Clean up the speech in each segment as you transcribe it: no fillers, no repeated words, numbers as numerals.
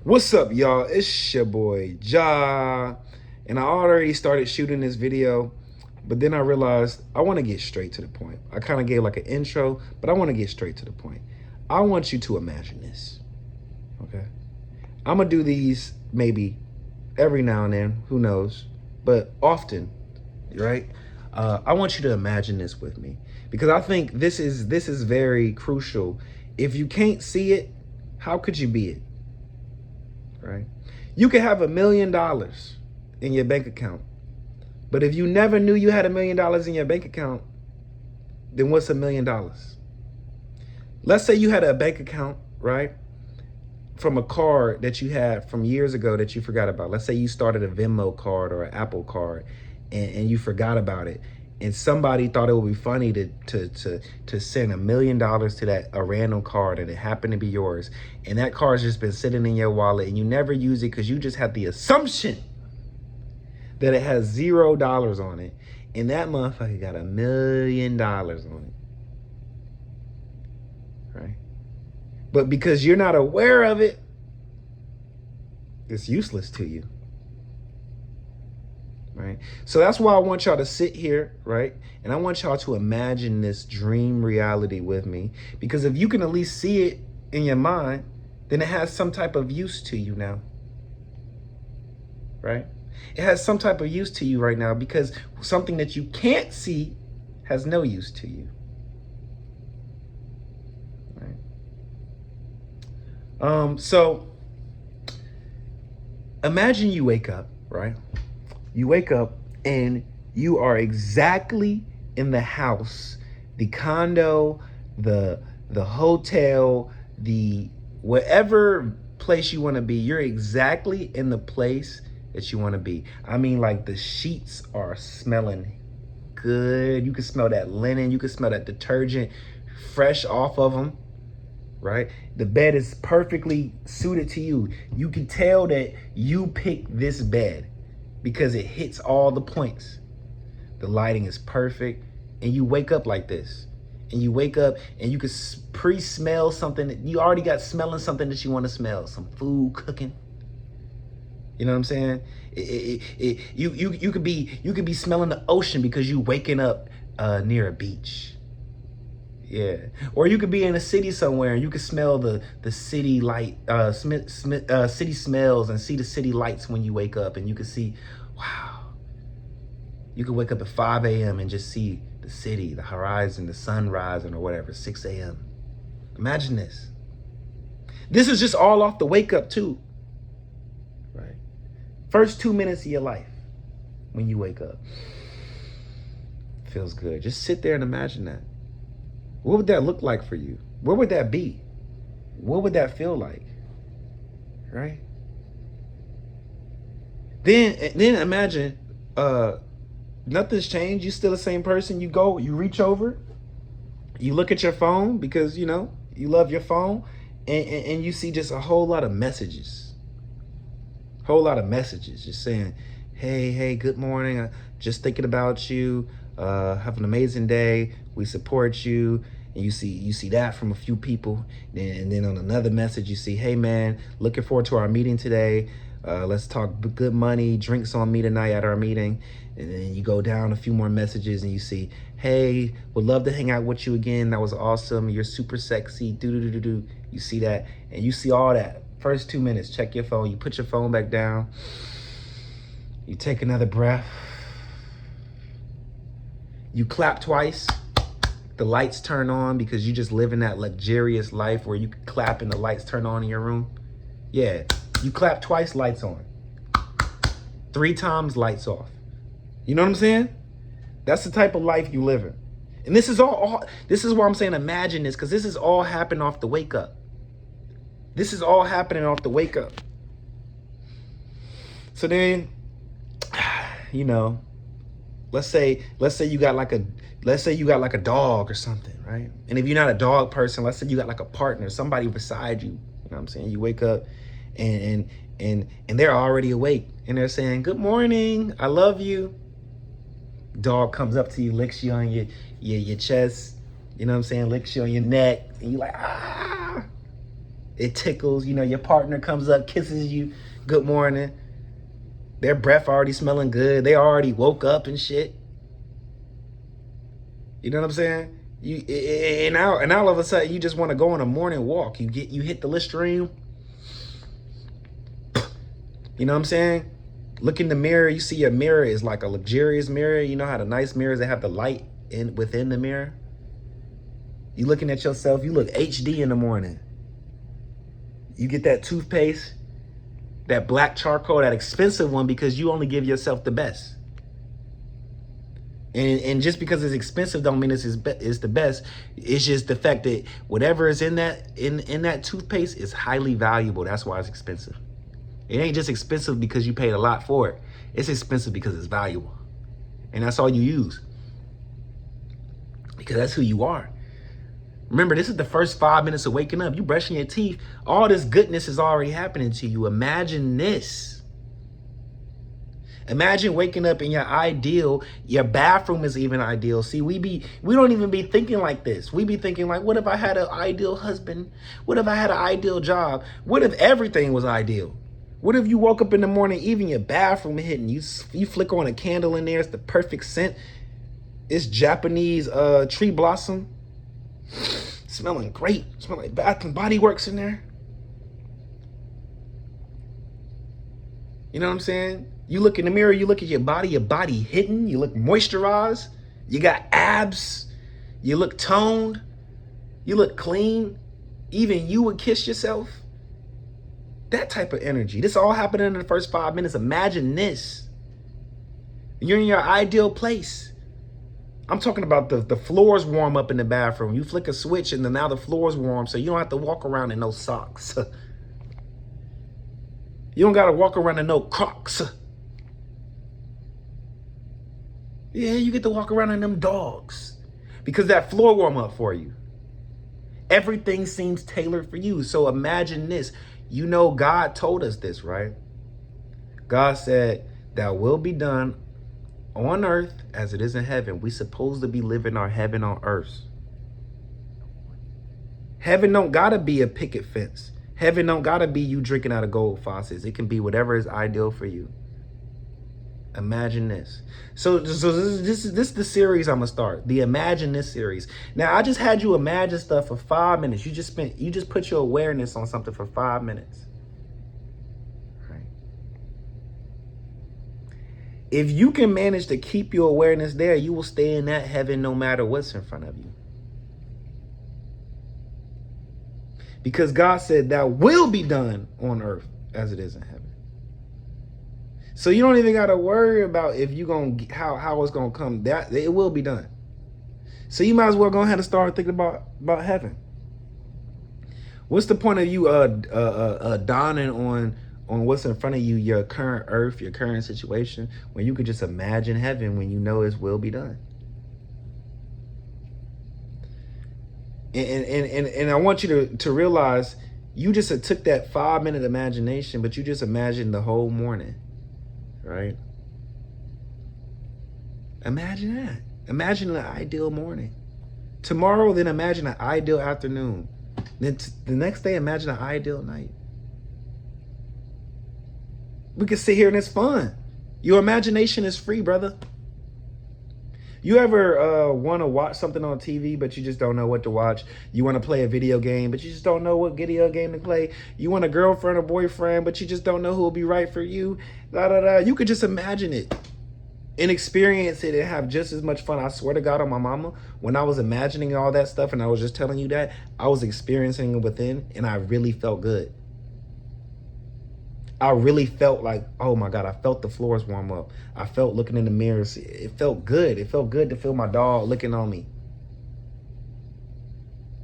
What's up, y'all? It's your boy Ja, and I already started shooting this video, but then I realized I want to get straight to the point. I kind of gave like an intro, but I want to get straight to the point. I want you to imagine this, okay? I'm gonna do these maybe every now and then, who knows, but often, right? I want you to imagine this with me because I think this is very crucial. If you can't see it, how could you be it? Right? You could have $1 million in your bank account, but if you never knew you had $1 million in your bank account, then what's $1 million? Let's say you had a bank account, right, from a card that you had from years ago that you forgot about. Let's say you started a Venmo card or an Apple card, and you forgot about it, and somebody thought it would be funny to send $1 million to that a random card, and it happened to be yours, and that card's just been sitting in your wallet, and you never use it because you just had the assumption that it has $0 on it, and that motherfucker got $1 million on it, right? But because you're not aware of it, it's useless to you. Right? So that's why I want y'all to sit here, right? And I want y'all to imagine this dream reality with me. Because if you can at least see it in your mind, then it has some type of use to you now. Right? It has some type of use to you right now because something that you can't see has no use to you. Right? So imagine you wake up, right? You wake up and you are exactly in the house, the condo, the hotel, the whatever place you want to be. You're exactly in the place that you want to be. I mean, like the sheets are smelling good. You can smell that linen. You can smell that detergent fresh off of them, right? The bed is perfectly suited to you. You can tell that you picked this bed because it hits all the points. The lighting is perfect, and you wake up like this. And you wake up and you can pre-smell something that you already got smelling something that you want to smell, some food cooking. You know what I'm saying? You could be smelling the ocean because you waking up near a beach. Yeah, or you could be in a city somewhere and you could smell the city light, city smells, and see the city lights when you wake up, and you can see, wow. You could wake up at 5 a.m. and just see the city, the horizon, the sun rising or whatever, 6 a.m. Imagine this. This is just all off the wake up too, right? First 2 minutes of your life when you wake up. Feels good. Just sit there and imagine that. What would that look like for you? Where would that be? What would that feel like? Right? Then imagine nothing's changed. You're still the same person. You reach over, you look at your phone because you love your phone, and you see just a whole lot of messages. Just saying, hey, good morning. Just thinking about you. Have an amazing day. We support you. And you see that from a few people. And then on another message, you see, hey man, looking forward to our meeting today. Let's talk good money, drinks on me tonight at our meeting. And then you go down a few more messages and you see, hey, would love to hang out with you again. That was awesome. You're super sexy. You see that, and you see all that. First 2 minutes, check your phone. You put your phone back down. You take another breath. You clap twice. The lights turn on because you just live in that luxurious life where you can clap and the lights turn on in your room. Yeah, you clap twice, lights on. 3 times, lights off. You know what I'm saying? That's the type of life you live in. And this is this is why I'm saying imagine this, because this is all happening off the wake up. This is all happening off the wake up. So then, let's say you got like a dog or something, right? And if you're not a dog person, let's say you got like a partner, somebody beside you. You know what I'm saying? You wake up and they're already awake and they're saying, "Good morning, I love you." Dog comes up to you, licks you on your chest, you know what I'm saying? Licks you on your neck, and you're like, ah. It tickles. You know, your partner comes up, kisses you, good morning. Their breath already smelling good. They already woke up and shit. You know what I'm saying? And all of a sudden you just want to go on a morning walk. You hit the Listerine. You know what I'm saying? Look in the mirror. You see your mirror is like a luxurious mirror. You know how the nice mirrors that have the light within the mirror. You looking at yourself. You look HD in the morning. You get that toothpaste, that black charcoal, that expensive one, because you only give yourself the best. And just because it's expensive don't mean it's the best. It's just the fact that whatever is in that toothpaste is highly valuable. That's why it's expensive. It ain't just expensive because you paid a lot for it. It's expensive because it's valuable. And that's all you use. Because that's who you are. Remember, this is the first 5 minutes of waking up. You brushing your teeth. All this goodness is already happening to you. Imagine this. Imagine waking up in your bathroom is even ideal. See, we don't even be thinking like this. We be thinking like, what if I had an ideal husband? What if I had an ideal job? What if everything was ideal? What if you woke up in the morning, even your bathroom hitting, you flick on a candle in there, it's the perfect scent. It's Japanese tree blossom. Smelling great. Smell like Bath and Body Works in there. You know what I'm saying? You look in the mirror, you look at your body hidden, you look moisturized, you got abs, you look toned, you look clean. Even you would kiss yourself. That type of energy. This all happening in the first 5 minutes. Imagine this. You're in your ideal place. I'm talking about the floors warm up in the bathroom. You flick a switch and then now the floor's warm, so you don't have to walk around in no socks. You don't got to walk around in no Crocs. Yeah, you get to walk around in them dogs because that floor warm up for you. Everything seems tailored for you. So imagine this. You know, God told us this, right? God said, "That will be done on earth as it is in heaven." We supposed to be living our heaven on earth. Heaven don't gotta be a picket fence. Heaven don't gotta be you drinking out of gold faucets. It can be whatever is ideal for you. Imagine this. So this is the series I'm gonna start. The Imagine This series. Now I just had you imagine stuff for 5 minutes. You just put your awareness on something for 5 minutes. Right. If you can manage to keep your awareness there, you will stay in that heaven no matter what's in front of you. Because God said that will be done on earth as it is in heaven. So you don't even got to worry about if you how it's gonna come. That it will be done. So you might as well go ahead and start thinking about heaven. What's the point of you dawning on what's in front of you, your current earth, your current situation, when you could just imagine heaven when you know it will be done? And I want you to realize you just took that 5 minute imagination, but you just imagined the whole morning. Right? Imagine that. Imagine an ideal morning. Tomorrow, then imagine an ideal afternoon. Then the next day, imagine an ideal night. We can sit here and it's fun. Your imagination is free, brother. You ever want to watch something on TV, but you just don't know what to watch? You want to play a video game, but you just don't know what video game to play. You want a girlfriend or boyfriend, but you just don't know who will be right for you. You could just imagine it and experience it and have just as much fun. I swear to God on my mama, when I was imagining all that stuff and I was just telling you that, I was experiencing it within and I really felt good. I really felt like, oh my God, I felt the floors warm up. I felt looking in the mirrors. It felt good. It felt good to feel my dog looking on me.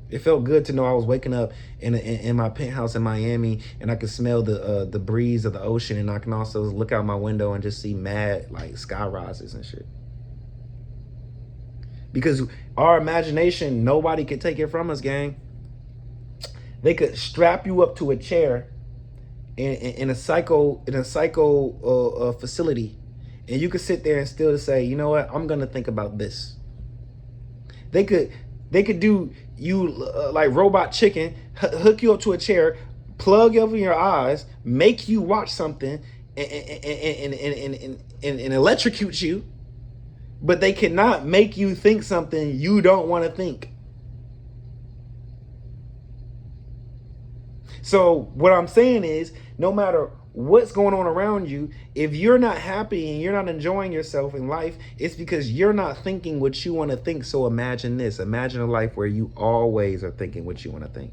It felt good to know I was waking up in my penthouse in Miami and I could smell the breeze of the ocean, and I can also look out my window and just see mad like sky rises and shit. Because our imagination, nobody can take it from us, gang. They could strap you up to a chair in a psycho facility, and you could sit there and still say, you know what, I'm gonna think about this. They could They could do you like robot chicken, hook you up to a chair, plug over your eyes, make you watch something, and electrocute you, but they cannot make you think something you don't want to think. So what I'm saying is, no matter what's going on around you, if you're not happy and you're not enjoying yourself in life, it's because you're not thinking what you want to think. So imagine this. Imagine a life where you always are thinking what you want to think.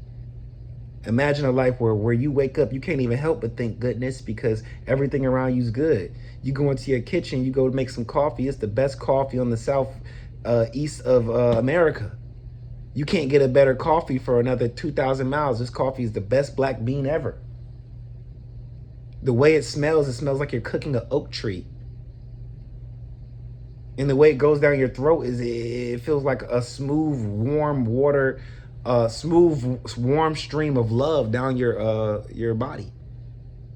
Imagine a life where you wake up, you can't even help but think goodness because everything around you is good. You go into your kitchen, you go make some coffee. It's the best coffee on the south east of America. You can't get a better coffee for another 2,000 miles. This coffee is the best black bean ever. The way it smells like you're cooking an oak tree. And the way it goes down your throat it feels like a smooth, warm water, smooth, warm stream of love down your body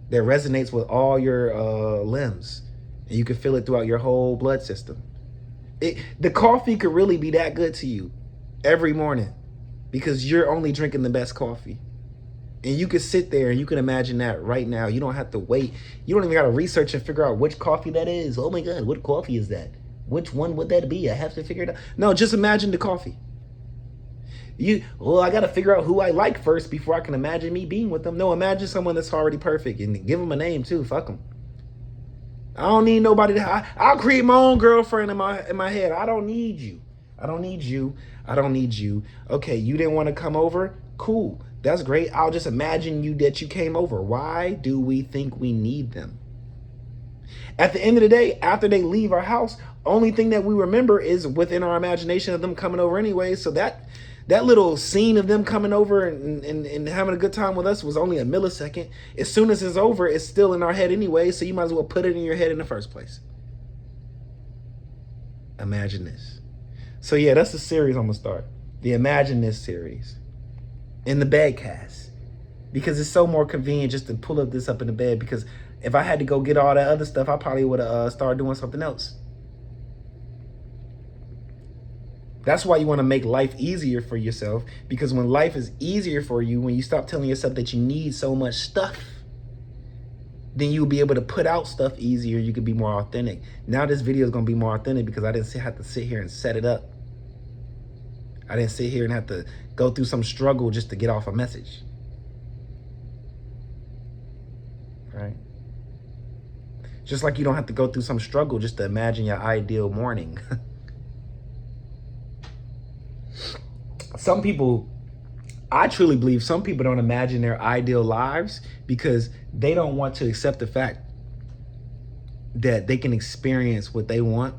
that resonates with all your limbs, and you can feel it throughout your whole blood system. The coffee could really be that good to you every morning because you're only drinking the best coffee. And you can sit there and you can imagine that right now. You don't have to wait. You don't even got to research and figure out which coffee that is. Oh my God, what coffee is that? Which one would that be? I have to figure it out. No, just imagine the coffee. I got to figure out who I like first before I can imagine me being with them. No, imagine someone that's already perfect and give them a name too. Fuck them. I don't need nobody I'll create my own girlfriend in my head. I don't need you. I don't need you. I don't need you. Okay, you didn't want to come over? Cool. That's great. I'll just imagine that you came over. Why do we think we need them? At the end of the day, after they leave our house, only thing that we remember is within our imagination of them coming over anyway. So that little scene of them coming over and having a good time with us was only a millisecond. As soon as it's over, it's still in our head anyway. So you might as well put it in your head in the first place. Imagine this. So yeah, that's the series I'm going to start. The Imagine This series. In the BedCast, because it's so more convenient just to pull this up in the bed, because if I had to go get all that other stuff, I probably would have started doing something else. That's why you want to make life easier for yourself, because when life is easier for you, when you stop telling yourself that you need so much stuff, then you'll be able to put out stuff easier. You could be more authentic. Now this video is going to be more authentic because I didn't have to sit here and set it up. I didn't sit here and have to go through some struggle just to get off a message. Right? Just like you don't have to go through some struggle just to imagine your ideal morning. I truly believe some people don't imagine their ideal lives because they don't want to accept the fact that they can experience what they want,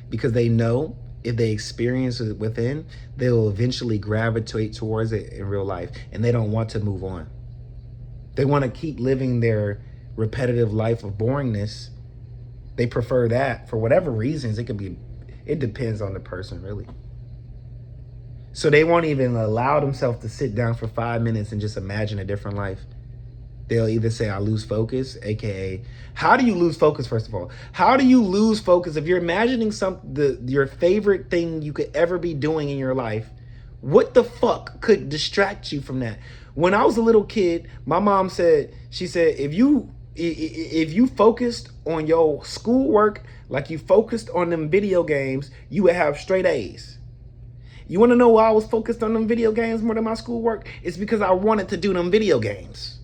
because they know if they experience it within, they will eventually gravitate towards it in real life, and they don't want to move on. They want to keep living their repetitive life of boringness. They prefer that for whatever reasons. It depends on the person, really. So they won't even allow themselves to sit down for 5 minutes and just imagine a different life. They'll either say, I lose focus, AKA, how do you lose focus, first of all? How do you lose focus if you're imagining your favorite thing you could ever be doing in your life? What the fuck could distract you from that? When I was a little kid, my mom said, if you focused on your schoolwork like you focused on them video games, you would have straight A's. You want to know why I was focused on them video games more than my schoolwork? It's because I wanted to do them video games.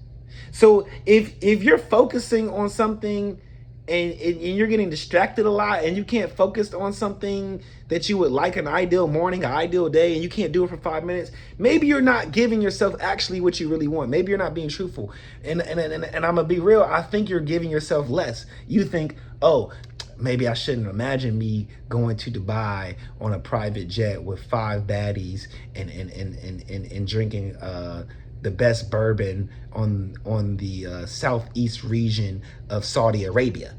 So if you're focusing on something and you're getting distracted a lot and you can't focus on something that you would like, an ideal morning, an ideal day, and you can't do it for 5 minutes, maybe you're not giving yourself actually what you really want. Maybe you're not being truthful. And I'm going to be real. I think you're giving yourself less. You think, oh, maybe I shouldn't imagine me going to Dubai on a private jet with 5 baddies and drinking the best bourbon on the southeast region of Saudi Arabia.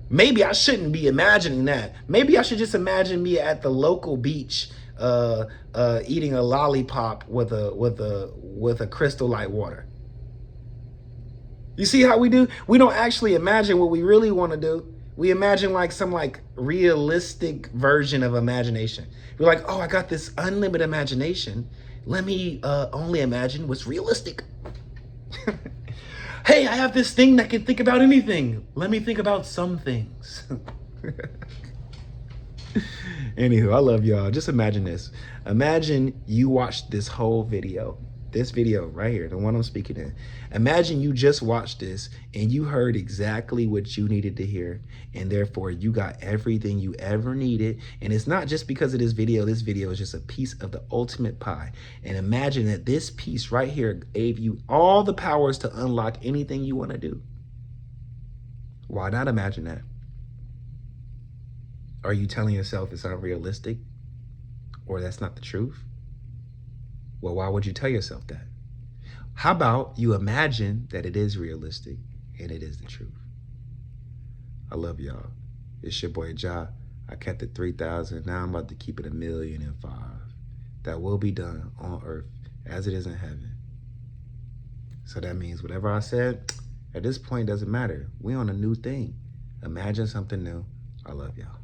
Maybe I shouldn't be imagining that. Maybe I should just imagine me at the local beach eating a lollipop with a Crystal Light water. You see how we do? We don't actually imagine what we really want to do. We imagine like some like realistic version of imagination. We're like, oh, I got this unlimited imagination. Let me only imagine what's realistic. Hey, I have this thing that can think about anything. Let me think about some things. Anywho, I love y'all. Just imagine this. Imagine you watched this whole video. This video right here, the one I'm speaking in. Imagine you just watched this and you heard exactly what you needed to hear. And therefore you got everything you ever needed. And it's not just because of this video. This video is just a piece of the ultimate pie. And imagine that this piece right here gave you all the powers to unlock anything you want to do. Why not imagine that? Are you telling yourself it's unrealistic or that's not the truth? Well, why would you tell yourself that? How about you imagine that it is realistic and it is the truth? I love y'all. It's your boy Ja. I kept it 3,000. Now I'm about to keep it 1,000,005. That will be done on earth as it is in heaven. So that means whatever I said, at this point doesn't matter. We on a new thing. Imagine something new. I love y'all.